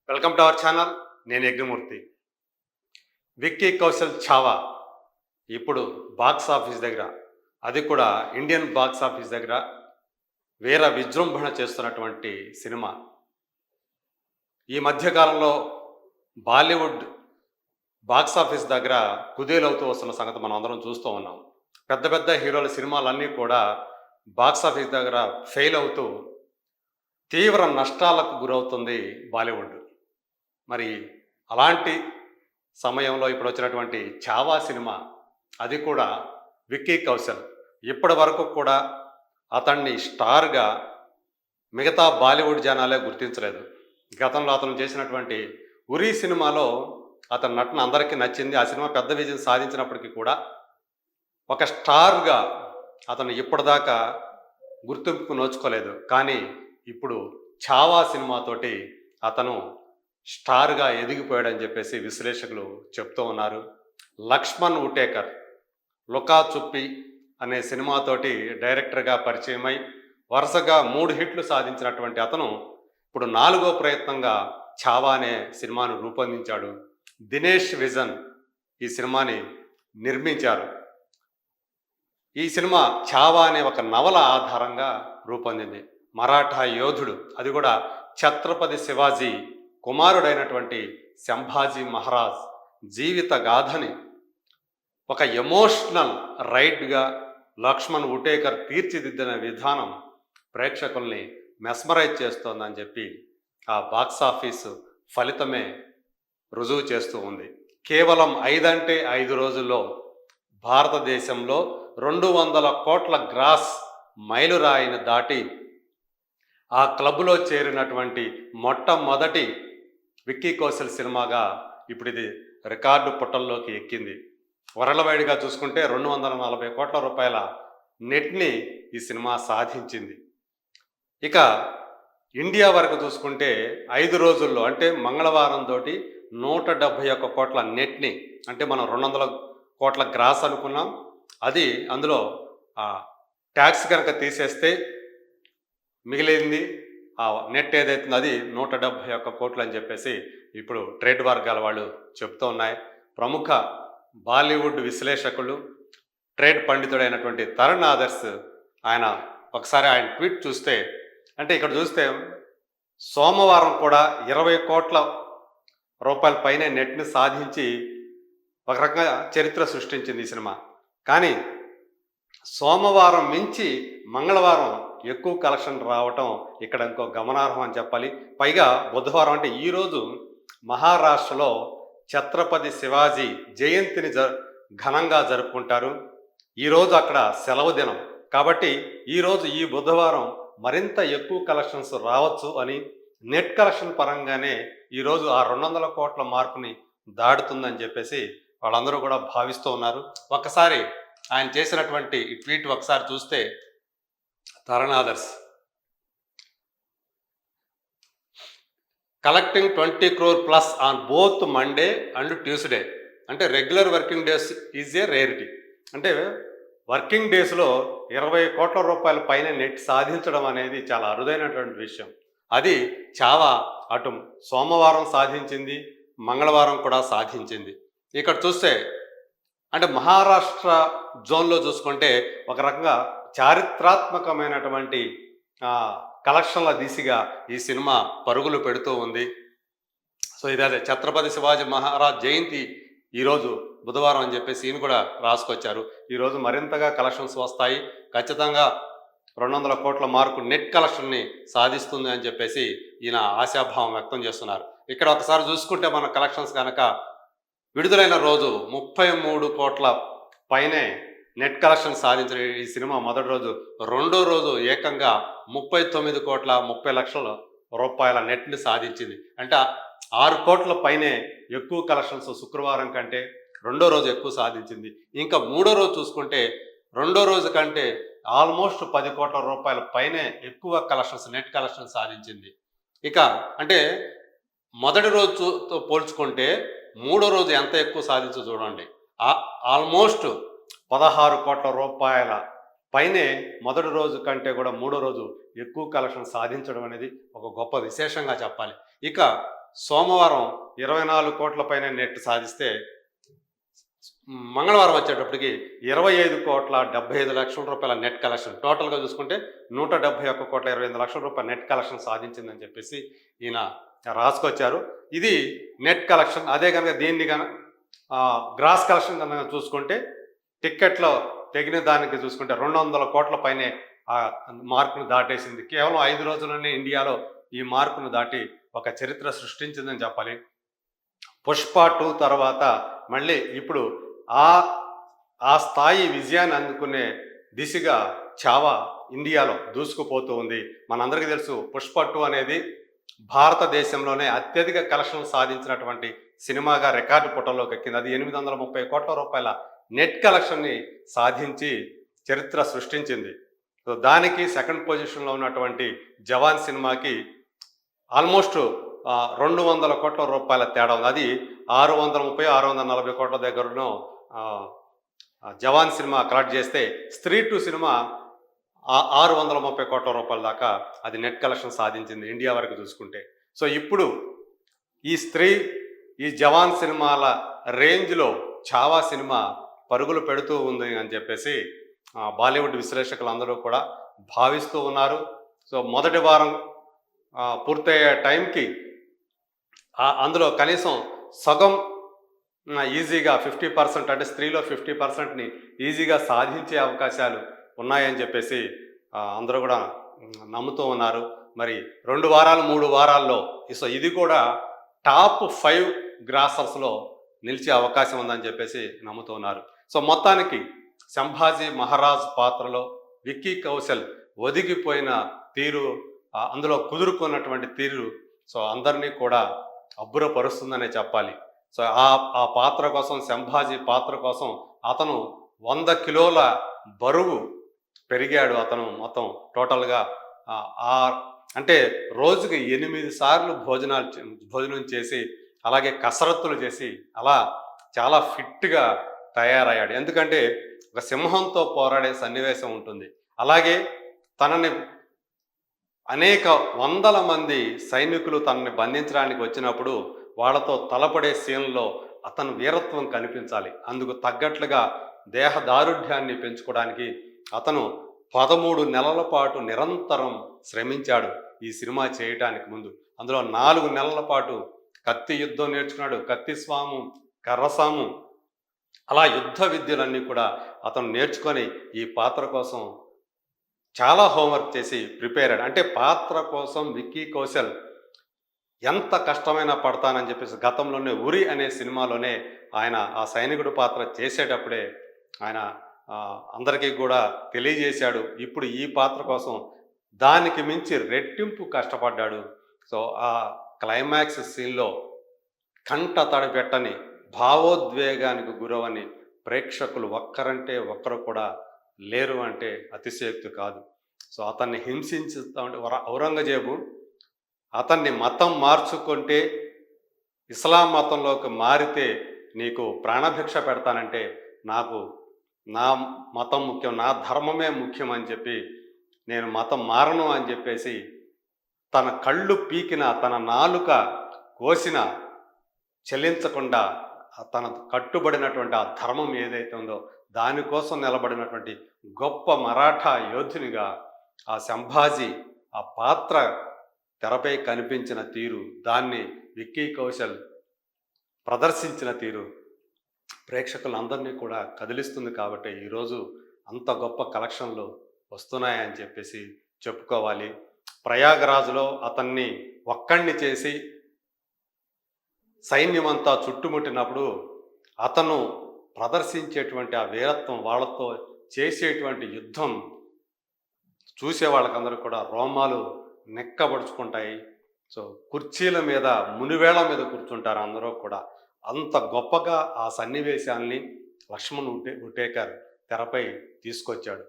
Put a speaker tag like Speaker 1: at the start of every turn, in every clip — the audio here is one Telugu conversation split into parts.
Speaker 1: Welcome to our channel. నేను యజ్ఞమూర్తి. విక్కీ కౌశల్ ఛావా ఇప్పుడు బాక్స్ ఆఫీస్ దగ్గర, అది కూడా ఇండియన్ బాక్స్ ఆఫీస్ దగ్గర వీర విజృంభణ చేస్తున్నటువంటి సినిమా. ఈ మధ్యకాలంలో బాలీవుడ్ బాక్స్ ఆఫీస్ దగ్గర కుదేలవుతూ వస్తున్న సంగతి మనం అందరం చూస్తూ ఉన్నాం. పెద్ద పెద్ద హీరోల సినిమాలన్నీ కూడా బాక్స్ ఆఫీస్ దగ్గర ఫెయిల్ అవుతూ తీవ్ర నష్టాలకు గురవుతుంది బాలీవుడ్. మరి అలాంటి సమయంలో ఇప్పుడు వచ్చినటువంటి ఛావా సినిమా, అది కూడా విక్కీ కౌశల్ ఇప్పటి వరకు కూడా అతన్ని స్టార్గా మిగతా బాలీవుడ్ జనాలే గుర్తించలేదు. గతంలో అతను చేసినటువంటి ఉరి సినిమాలో అతని నటన అందరికీ నచ్చింది. ఆ సినిమా పెద్ద విజయం సాధించినప్పటికీ కూడా ఒక స్టార్గా అతను ఇప్పటిదాకా గుర్తింపుకు నోచుకోలేదు. కానీ ఇప్పుడు ఛావా సినిమాతోటి అతను స్టార్గా ఎదిగిపోయాడని చెప్పేసి విశ్లేషకులు చెప్తూ ఉన్నారు. లక్ష్మణ్ ఉటేకర్ లుకా చుప్పి అనే సినిమాతోటి డైరెక్టర్గా పరిచయమై వరుసగా 3 హిట్లు సాధించినటువంటి అతను ఇప్పుడు 4వ ప్రయత్నంగా ఛావా అనే సినిమాను రూపొందించాడు. దినేష్ విజన్ ఈ సినిమాని నిర్మించారు. ఈ సినిమా ఛావా అనే ఒక నవల ఆధారంగా రూపొందింది. మరాఠా యోధుడు, అది కూడా ఛత్రపతి శివాజీ కుమారుడైనటువంటి సంభాజీ మహారాజ్ జీవిత గాథని ఒక ఎమోషనల్ రైడ్గా లక్ష్మణ్ ఉటేకర్ తీర్చిదిద్దిన విధానం ప్రేక్షకుల్ని మెస్మరైజ్ చేస్తోందని చెప్పి ఆ బాక్స్ ఆఫీసు ఫలితమే రుజువు చేస్తూ ఉంది. కేవలం 5 అంటే 5 రోజుల్లో భారతదేశంలో 200 కోట్ల గ్రాస్ మైలురాయిని దాటి ఆ క్లబ్లో చేరినటువంటి మొట్టమొదటి విక్కీ కౌశల్ సినిమాగా ఇప్పుడు ఇది రికార్డు పుటల్లోకి ఎక్కింది. వరల్డ్వైడ్గా చూసుకుంటే 240 కోట్ల రూపాయల నెట్ని ఈ సినిమా సాధించింది. ఇక ఇండియా వరకు చూసుకుంటే 5 రోజుల్లో, అంటే మంగళవారం తోటి 171 కోట్ల నెట్ని, అంటే మనం 200 కోట్ల గ్రాస్ అనుకున్నాం, అది అందులో ట్యాక్స్ కనుక తీసేస్తే మిగిలింది ఆ నెట్ ఏదైతుందో అది 171 కోట్లు అని చెప్పేసి ఇప్పుడు ట్రేడ్ వర్గాల వాళ్ళు చెప్తూ ఉన్నాయి. ప్రముఖ బాలీవుడ్ విశ్లేషకులు, ట్రేడ్ పండితుడైనటువంటి తరుణ్ ఆదర్శ్, ఒకసారి ఆయన ట్వీట్ చూస్తే, అంటే ఇక్కడ చూస్తే సోమవారం కూడా 20 కోట్ల రూపాయల పైనే నెట్ని సాధించి ఒక రకంగా చరిత్ర సృష్టించింది ఈ సినిమా. కానీ సోమవారం మించి మంగళవారం ఎక్కువ కలెక్షన్ రావటం ఇక్కడ ఇంకో గమనార్హం అని చెప్పాలి. పైగా బుధవారం, అంటే ఈరోజు మహారాష్ట్రలో ఛత్రపతి శివాజీ జయంతిని ఘనంగా జరుపుకుంటారు. ఈరోజు అక్కడ సెలవు దినం కాబట్టి ఈరోజు ఈ బుధవారం మరింత ఎక్కువ కలెక్షన్స్ రావచ్చు అని, నెట్ కలెక్షన్ పరంగానే ఈరోజు ఆ 200 కోట్ల మార్కుని దాటుతుందని చెప్పేసి వాళ్ళందరూ కూడా భావిస్తూ ఉన్నారు. ఒక్కసారి ఆయన చేసినటువంటి ఈ ట్వీట్ ఒకసారి చూస్తే, Taran Adarsh collecting 20 crore plus on both Monday and Tuesday, అంటే regular working days is a rarity, అంటే వర్కింగ్ డేస్లో 20 కోట్ల రూపాయల పైన నెట్ సాధించడం అనేది చాలా అరుదైనటువంటి విషయం. అది ఛావా అటు సోమవారం సాధించింది, మంగళవారం కూడా సాధించింది. ఇక్కడ చూస్తే అంటే మహారాష్ట్ర జోన్లో చూసుకుంటే ఒక రకంగా చారిత్రాత్మకమైనటువంటి కలెక్షన్ల దిశగా ఈ సినిమా పరుగులు పెడుతూ ఉంది. సో ఇదే ఛత్రపతి శివాజీ మహారాజ్ జయంతి ఈరోజు బుధవారం అని చెప్పేసి ఈయన కూడా రాసుకొచ్చారు. ఈరోజు మరింతగా కలెక్షన్స్ వస్తాయి, ఖచ్చితంగా 200 కోట్ల మార్కు నెట్ కలెక్షన్ని సాధిస్తుంది అని చెప్పేసి ఈయన ఆశాభావం వ్యక్తం చేస్తున్నారు. ఇక్కడ ఒకసారి చూసుకుంటే మన కలెక్షన్స్ కనుక విడుదలైన రోజు 33 కోట్ల పైనే నెట్ కలెక్షన్ సాధించిన ఈ సినిమా మొదటి రోజు, రెండో రోజు ఏకంగా 39 కోట్ల 30 లక్షల రూపాయల నెట్ని సాధించింది. అంటే 6 కోట్ల పైనే ఎక్కువ కలెక్షన్స్ శుక్రవారం కంటే రెండో రోజు ఎక్కువ సాధించింది. ఇంకా మూడో రోజు చూసుకుంటే రెండో రోజు కంటే ఆల్మోస్ట్ 10 కోట్ల రూపాయల పైనే ఎక్కువ కలెక్షన్స్, నెట్ కలెక్షన్ సాధించింది. ఇక అంటే మొదటి రోజుతో పోల్చుకుంటే మూడో రోజు ఎంత ఎక్కువ సాధించో చూడండి. ఆల్మోస్ట్ 16 కోట్ల రూపాయల పైనే మొదటి రోజు కంటే కూడా మూడో రోజు ఎక్కువ కలెక్షన్ సాధించడం అనేది ఒక గొప్ప విశేషంగా చెప్పాలి. ఇక సోమవారం 24 కోట్ల పైన నెట్ సాధిస్తే మంగళవారం వచ్చేటప్పటికి 25,75,00,000 నెట్ కలెక్షన్, టోటల్గా చూసుకుంటే 171,25,00,000 నెట్ కలెక్షన్ సాధించిందని చెప్పేసి ఈయన రాసుకొచ్చారు. ఇది నెట్ కలెక్షన్. అదే కనుక దీన్ని కనుక గ్రాస్ కలెక్షన్ కనుక చూసుకుంటే టిక్కెట్లో తెగిన దానికి చూసుకుంటే 200 కోట్ల పైనే ఆ మార్కును దాటేసింది. కేవలం 5 రోజుల్లోనే ఇండియాలో ఈ మార్కును దాటి ఒక చరిత్ర సృష్టించిందని చెప్పాలి. పుష్ప 2 తర్వాత మళ్ళీ ఇప్పుడు ఆ ఆ స్థాయి విజయాన్ని అందుకునే దిశగా ఛావా ఇండియాలో దూసుకుపోతూ ఉంది. మనందరికీ తెలుసు పుష్ప 2 అనేది భారతదేశంలోనే అత్యధిక కలెక్షన్లు సాధించినటువంటి సినిమాగా రికార్డు పుటల్లోకి ఎక్కింది. అది 830 కోట్ల రూపాయల నెట్ కలెక్షన్ని సాధించి చరిత్ర సృష్టించింది. సో దానికి సెకండ్ పొజిషన్లో ఉన్నటువంటి జవాన్ సినిమాకి ఆల్మోస్ట్ 200 కోట్ల రూపాయల తేడా ఉంది. అది 630 640 కోట్ల దగ్గరను జవాన్ సినిమా కలెక్ట్ చేస్తే స్త్రీ 2 సినిమా 630 కోట్ల రూపాయల దాకా అది నెట్ కలెక్షన్ సాధించింది ఇండియా వరకు చూసుకుంటే. సో ఇప్పుడు ఈ జవాన్ సినిమాల రేంజ్లో ఛావా సినిమా పరుగులు పెడుతూ ఉంది అని చెప్పేసి బాలీవుడ్ విశ్లేషకులు అందరూ కూడా భావిస్తూ ఉన్నారు. సో మొదటి వారం పూర్తయ్యే టైంకి అందులో కనీసం సగం ఈజీగా 50%, అంటే స్త్రీలో 50%ని ఈజీగా సాధించే అవకాశాలు ఉన్నాయని చెప్పేసి అందరూ కూడా నమ్ముతూ ఉన్నారు. మరి 2 వారాలు 3 వారాల్లో సో ఇది కూడా టాప్ 5 గ్రాసర్స్లో నిలిచే అవకాశం ఉందని చెప్పేసి నమ్ముతూ ఉన్నారు. సో మొత్తానికి సంభాజీ మహారాజ్ పాత్రలో విక్కీ కౌశల్ ఒదిగిపోయిన తీరు, అందులో కుదురుకున్నటువంటి తీరు సో అందరినీ కూడా అబ్బురపరుస్తుందనే చెప్పాలి. సో ఆ పాత్ర కోసం, సంభాజీ పాత్ర కోసం అతను 100 కిలోల బరువు పెరిగాడు. అతను మొత్తం టోటల్గా అంటే రోజుకి 8 సార్లు భోజనం చేసి అలాగే కసరత్తులు చేసి అలా చాలా ఫిట్గా తయారయ్యాడు. ఎందుకంటే ఒక సింహంతో పోరాడే సన్నివేశం ఉంటుంది. అలాగే తనని అనేక వందల మంది సైనికులు తనని బంధించడానికి వచ్చినప్పుడు వాళ్ళతో తలపడే సీన్లో అతని వీరత్వం కనిపించాలి. అందుకు తగ్గట్లుగా దేహ దారుఢ్యాన్ని పెంచుకోవడానికి అతను 13 నెలల పాటు నిరంతరం శ్రమించాడు ఈ సినిమా చేయటానికి ముందు. అందులో 4 నెలల పాటు కత్తి యుద్ధం నేర్చుకున్నాడు, కత్తి స్వాము, కర్రసాము, అలా యుద్ధ విద్యలన్నీ కూడా అతను నేర్చుకొని ఈ పాత్ర కోసం చాలా హోంవర్క్ చేసి ప్రిపేర్ అయ్యాడు. అంటే పాత్ర కోసం విక్కీ కౌశల్ ఎంత కష్టమైనా పడతానని చెప్పేసి గతంలోనే ఉరి అనే సినిమాలోనే ఆయన ఆ సైనికుడు పాత్ర చేసేటప్పుడే ఆయన అందరికీ కూడా తెలియజేశాడు. ఇప్పుడు ఈ పాత్ర కోసం దానికి మించి రెట్టింపు కష్టపడ్డాడు. సో ఆ క్లైమాక్స్ సీన్లో కంట తడిపెట్టని భావోద్వేగానికి గురవని ప్రేక్షకులు ఒక్కరంటే ఒక్కరు కూడా లేరు అంటే అతిశయోక్తి కాదు. సో అతన్ని హింసిస్తూ ఔరంగజేబు అతన్ని మతం మార్చుకుంటే, ఇస్లాం మతంలోకి మారితే నీకు ప్రాణభిక్ష పెడతానంటే నాకు నా మతం ముఖ్యం, నా ధర్మమే ముఖ్యం అని చెప్పి నేను మతం మారను అని చెప్పేసి తన కళ్ళు పీకిన, తన నాలుక కోసిన చెల్లించకుండా తన కట్టుబడినటువంటి ఆ ధర్మం ఏదైతే ఉందో దానికోసం నిలబడినటువంటి గొప్ప మరాఠా యోధునిగా ఆ సంభాజీ ఆ పాత్ర తెరపై కనిపించిన తీరు, దాన్ని విక్కీ కౌశల్ ప్రదర్శించిన తీరు ప్రేక్షకులందరినీ కూడా కదిలిస్తుంది. కాబట్టి ఈరోజు అంత గొప్ప కలెక్షన్లు వస్తున్నాయని చెప్పేసి చెప్పుకోవాలి. ప్రయాగరాజ్లో అతన్ని ఒక్కడిని చేసి సైన్యమంతా చుట్టుముట్టినప్పుడు అతను ప్రదర్శించేటువంటి ఆ వీరత్వం, వాళ్ళతో చేసేటువంటి యుద్ధం చూసే వాళ్ళకందరూ కూడా రోమాలు నెక్కబడుచుకుంటాయి. సో కుర్చీల మీద, మునివేళ్ల మీద కూర్చుంటారు అందరూ కూడా. అంత గొప్పగా ఆ సన్నివేశాన్ని లక్ష్మణ్ ఉటేకర్ తెరపై తీసుకొచ్చాడు.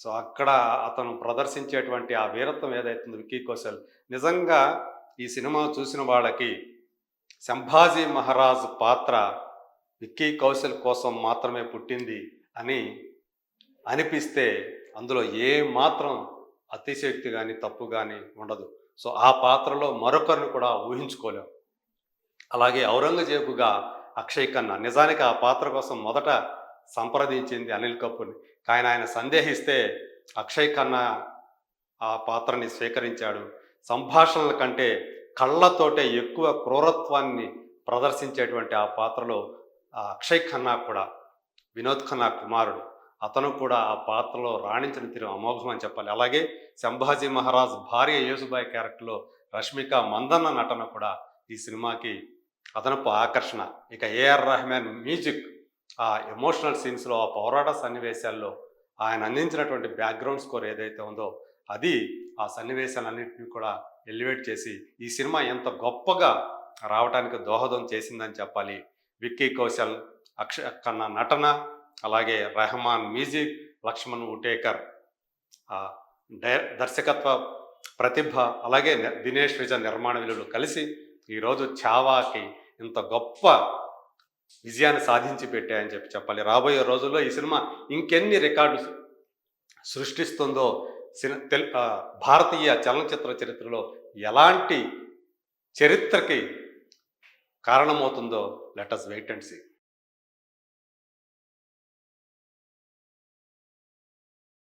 Speaker 1: సో అక్కడ అతను ప్రదర్శించేటువంటి ఆ వీరత్వం ఏదైతుందో విక్కీ కౌశల్, నిజంగా ఈ సినిమా చూసిన వాళ్ళకి సంభాజీ మహారాజ్ పాత్ర విక్కీ కౌశల్ కోసం మాత్రమే పుట్టింది అని అనిపిస్తే అందులో ఏ మాత్రం అతిశయోక్తి కానీ తప్పు కానీ ఉండదు. సో ఆ పాత్రలో మరొకరిని కూడా ఊహించుకోలేం. అలాగే ఔరంగజేబుగా అక్షయ్ ఖన్నా. నిజానికి ఆ పాత్ర కోసం మొదట సంప్రదించింది అనిల్ కపూర్‌ని. కానీ ఆయన సందేహిస్తే అక్షయ్ ఖన్నా ఆ పాత్రని స్వీకరించాడు. సంభాషణల కంటే కళ్ళతోటే ఎక్కువ క్రూరత్వాన్ని ప్రదర్శించేటువంటి ఆ పాత్రలో అక్షయ్ ఖన్నా కూడా, వినోద్ ఖన్నా కుమారుడు. అతను కూడా ఆ పాత్రలో రాణించిన తీరు అమోఘం అని చెప్పాలి. అలాగే 'సంభాజీ మహారాజ్' భార్య యేసుబాయి క్యారెక్టర్‌లో రష్మిక మందన్న నటన కూడా ఈ సినిమాకి అదనపు ఆకర్షణ. ఇక ఏఆర్ రెహమాన్ మ్యూజిక్, ఆ ఎమోషనల్ సీన్స్‌లో, ఆ పోరాట సన్నివేశాల్లో ఆయన అందించినటువంటి బ్యాక్‌గ్రౌండ్ స్కోర్ ఏదైతే ఉందో, అది ఆ సన్నివేశాలన్నింటినీ కూడా ఎలివేట్ చేసి ఈ సినిమా ఎంత గొప్పగా రావటానికి దోహదం చేసిందని చెప్పాలి. విక్కీ కౌశల్, అక్షయ్ ఖన్నా నటన, అలాగే రెహమాన్ మ్యూజిక్, లక్ష్మణ్ ఉటేకర్ దర్శకత్వ ప్రతిభ, అలాగే దినేష్ విజయ్ నిర్మాణ విలువలు కలిసి ఈరోజు ఛావాకి ఇంత గొప్ప విజయాన్ని సాధించి పెట్టాయని చెప్పాలి. రాబోయే రోజుల్లో ఈ సినిమా ఇంకెన్ని రికార్డు సృష్టిస్తుందో, భారతీయ చలనచిత్ర చరిత్రలో ఎలాంటి చరిత్రకి కారణమవుతుందో let us wait and see.